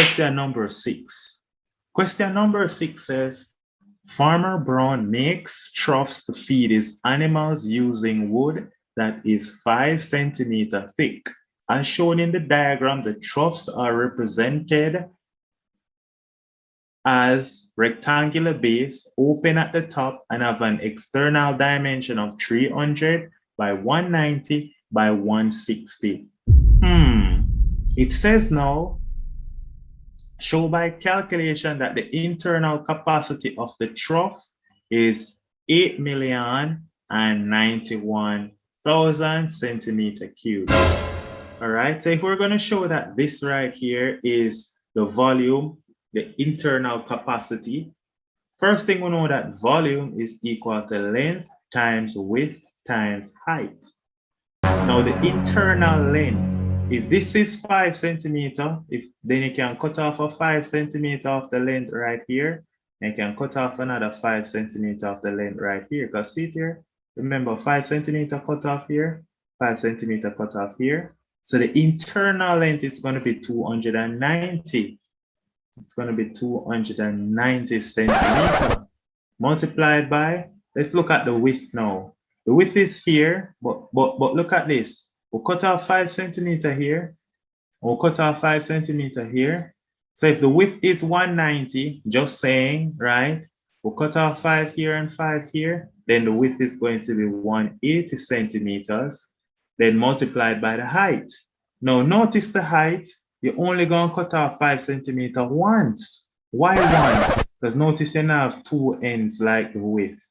question number 6. Question number 6 says, Farmer Brown makes troughs to feed his animals using wood that is 5 centimeters thick. As shown in the diagram, the troughs are represented as rectangular base, open at the top, and have an external dimension of 300 by 190 by 160. It says now, show by calculation that the internal capacity of the trough is 8,091,000 centimeter cubed. All right, so if we're going to show that this right here is the volume, the internal capacity, first thing we know that volume is equal to length times width times height. Now the internal length, if this is 5 centimeters, then you can cut off a 5 centimeters of the length right here, and you can cut off another 5 centimeters of the length right here. Because see it here, remember 5 centimeters cut off here, 5 centimeters cut off here. So the internal length is going to be 290. It's going to be 290 centimeters multiplied by, let's look at the width now. The width is here, but look at this. We'll cut off 5 centimeters here. We'll cut off 5 centimeters here. So if the width is 190, just saying, right? We'll cut off 5 here and 5 here. Then the width is going to be 180 centimeters. Then multiplied by the height. Now notice the height. You're only going to cut off 5 centimeters once. Why once? Because notice you now have 2 ends like the width.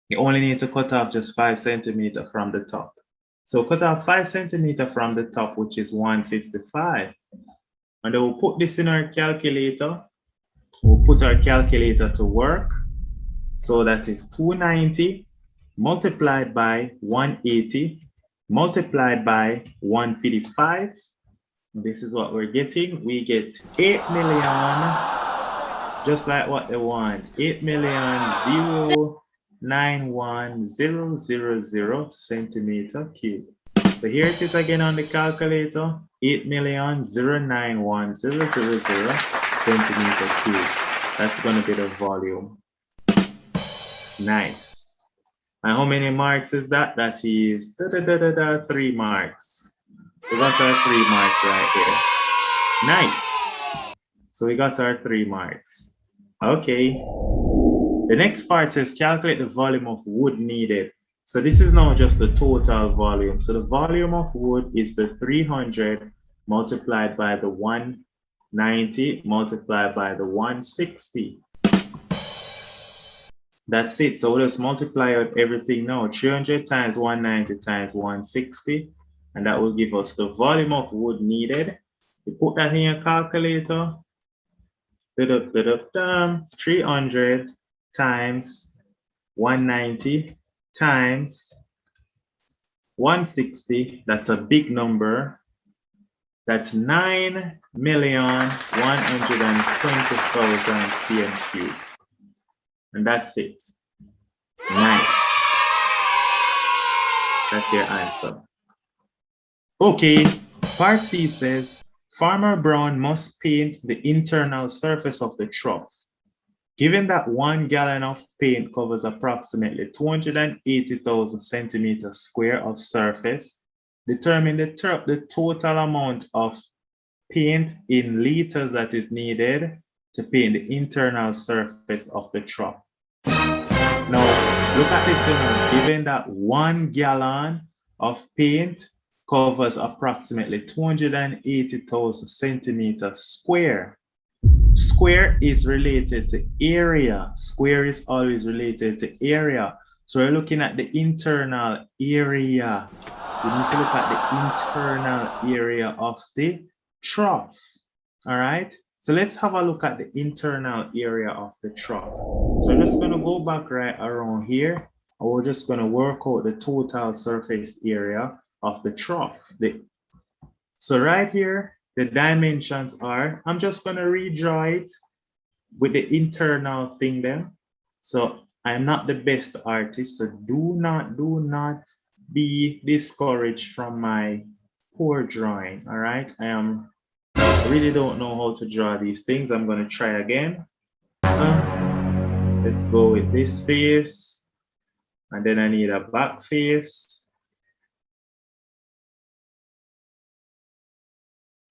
You only need to cut off just 5 centimeters from the top. So cut off 5 centimeters from the top, which is 155. And then we'll put this in our calculator. We'll put our calculator to work. So that is 290 multiplied by 180 multiplied by 155. This is what we're getting. We get 8 million, just like what they want. 8,091,000 centimeter cube. So here it is again on the calculator. 8,091,000 centimeter cube. That's going to be the volume. Nice. And how many marks is that? That is 3 marks. We got our 3 marks right here. Nice. So we got our 3 marks. Okay. The next part says calculate the volume of wood needed. So this is now just the total volume. So the volume of wood is the 300 multiplied by the 190 multiplied by the 160. That's it. So we'll just multiply out everything now. 300 times 190 times 160. And that will give us the volume of wood needed. You put that in your calculator. 300 times 190 times 160. That's a big number. That's 9,120,000 cm cubed. And that's it. Nice. That's your answer. Okay, part C says, Farmer Brown must paint the internal surface of the trough. Given that 1 gallon of paint covers approximately 280,000 centimeters square of surface, determine the total amount of paint in liters that is needed to paint the internal surface of the trough. Now, look at this, given that 1 gallon of paint covers approximately 280,000 centimeters square. Square is related to area. Square is always related to area. So we're looking at the internal area. We need to look at the internal area of the trough. All right. So let's have a look at the internal area of the trough. So I'm just going to go back right around here. And we're just going to work out the total surface area of the trough. So right here, the dimensions are, I'm just going to redraw it with the internal thing there. So I'm not the best artist, so do not be discouraged from my poor drawing. All right, I am really don't know how to draw these things. I'm going to try again. Let's go with this face. And then I need a back face.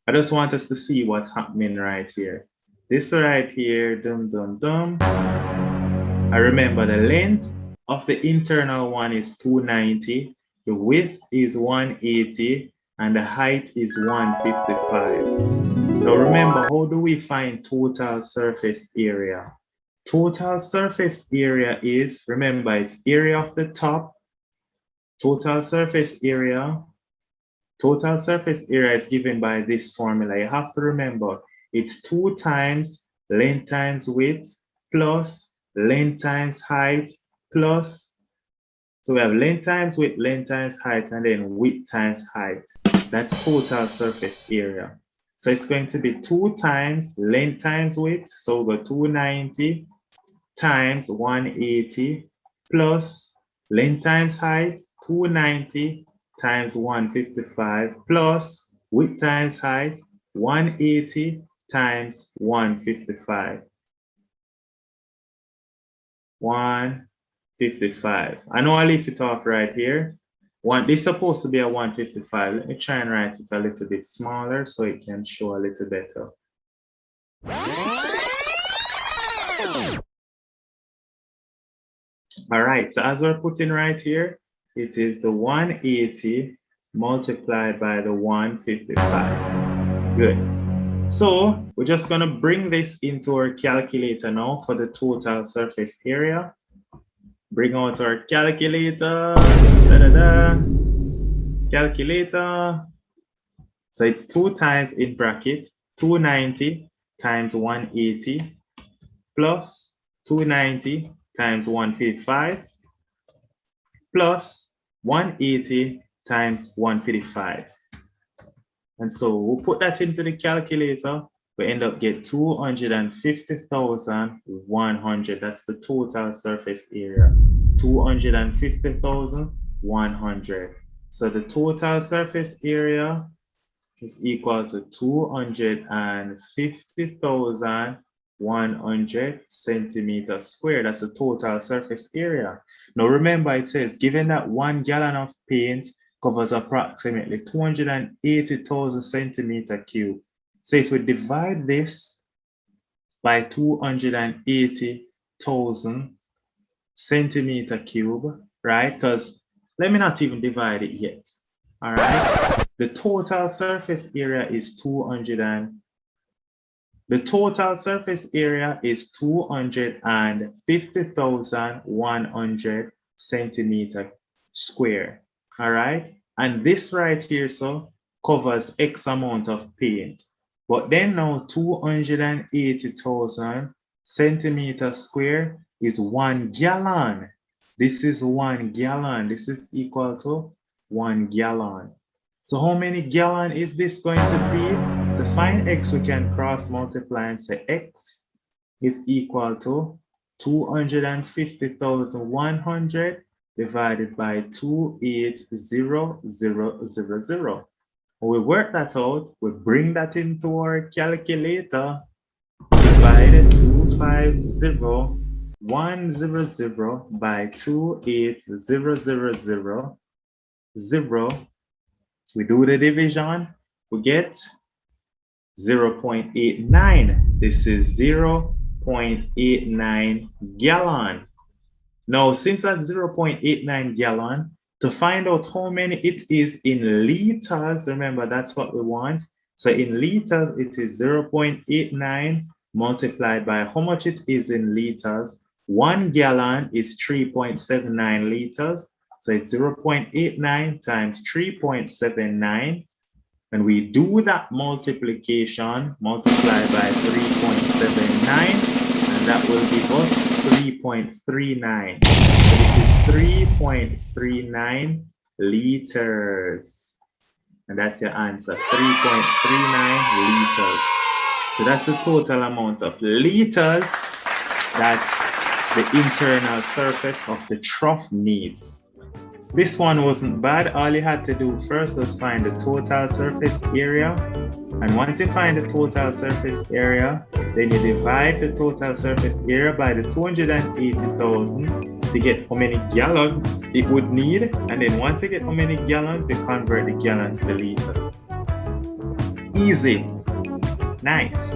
I just want us to see what's happening right here. This right here, dum dum dum. I remember the length of the internal one is 290, the width is 180, and the height is 155. Now remember, how do we find total surface area? Total surface area is, remember, it's area of the top. Total surface area is given by this formula. You have to remember, it's 2 times length times width plus length times height plus, so we have length times width, length times height, and then width times height. That's total surface area. So it's going to be 2 times length times width, so we'll go 290 times 180 plus length times height, 290 times 155 plus width times height, 180 times 155. 155. I know I leave it off right here. This is supposed to be a 155. Let me try and write it a little bit smaller so it can show a little better. All right, so as we're putting right here, it is the 180 multiplied by the 155. Good. So we're just going to bring this into our calculator now for the total surface area. Bring out our calculator. Calculator. So it's 2 times in bracket 290 times 180 plus 290 times 155 plus 180 times 155. And so we'll put that into the calculator. We end up get 250,100. That's the total surface area. 250,100. So the total surface area is equal to 250,100 centimeters squared. That's the total surface area. Now remember, it says given that 1 gallon of paint covers approximately 280,000 centimeter cube. So if we divide this by 280,000 centimeter cube, right? Because let me not even divide it yet. All right. The total surface area is 250,100 centimeter square. All right. And this right here, so covers X amount of paint. But then now 280,000 centimeter square is 1 gallon. This is 1 gallon. This is equal to 1 gallon. So how many gallon is this going to be? To find X, we can cross multiply and say X is equal to 250,100 divided by 280,000. When we work that out, we bring that into our calculator, divide 250,100 by 280,000. We do the division, we get 0.89. This is 0.89 gallon. Now, since that's 0.89 gallon, to find out how many it is in liters, remember that's what we want. So in liters, it is 0.89 multiplied by how much it is in liters. 1 gallon is 3.79 liters. So it's 0.89 times 3.79. And we do that multiplication, multiply by 3.79, and that will give us 3.39. So this is 3.39 liters. And that's your answer, 3.39 liters. So that's the total amount of liters that the internal surface of the trough needs. This one wasn't bad. All you had to do first was find the total surface area. And once you find the total surface area, then you divide the total surface area by the 280,000 to get how many gallons it would need. And then once you get how many gallons, you convert the gallons to liters. Easy. Nice.